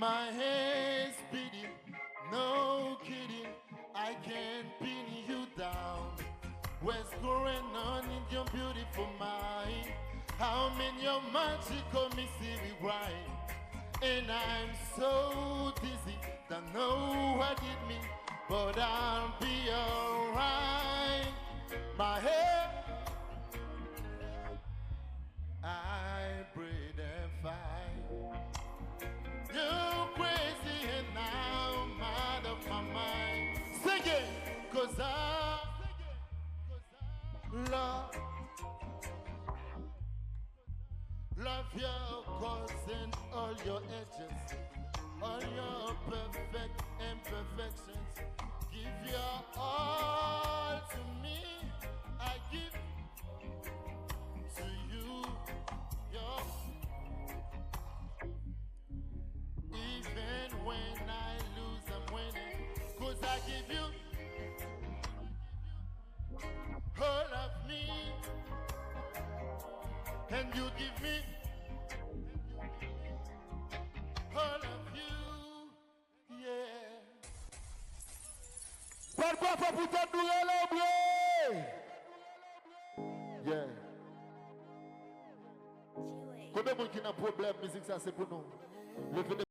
My head's beating, no kidding, I can't pin you down. What's going on in your beautiful mind? How many your magical mystery right? And I'm so dizzy, don't know what it means, but I'll be alright. My head, I breathe and fight. You crazy and now I'm out of my mind. Sing it, cause I love your cause and all your edges, all your perfect imperfections. Give your all to me, I give to you your. Even when I lose, I'm winning, cause I give you all of me, and you give me all of you, yeah. Parfois, faut putain de nous yeah. Combien de monde qui a un problème, musique, ça c'est pour nous.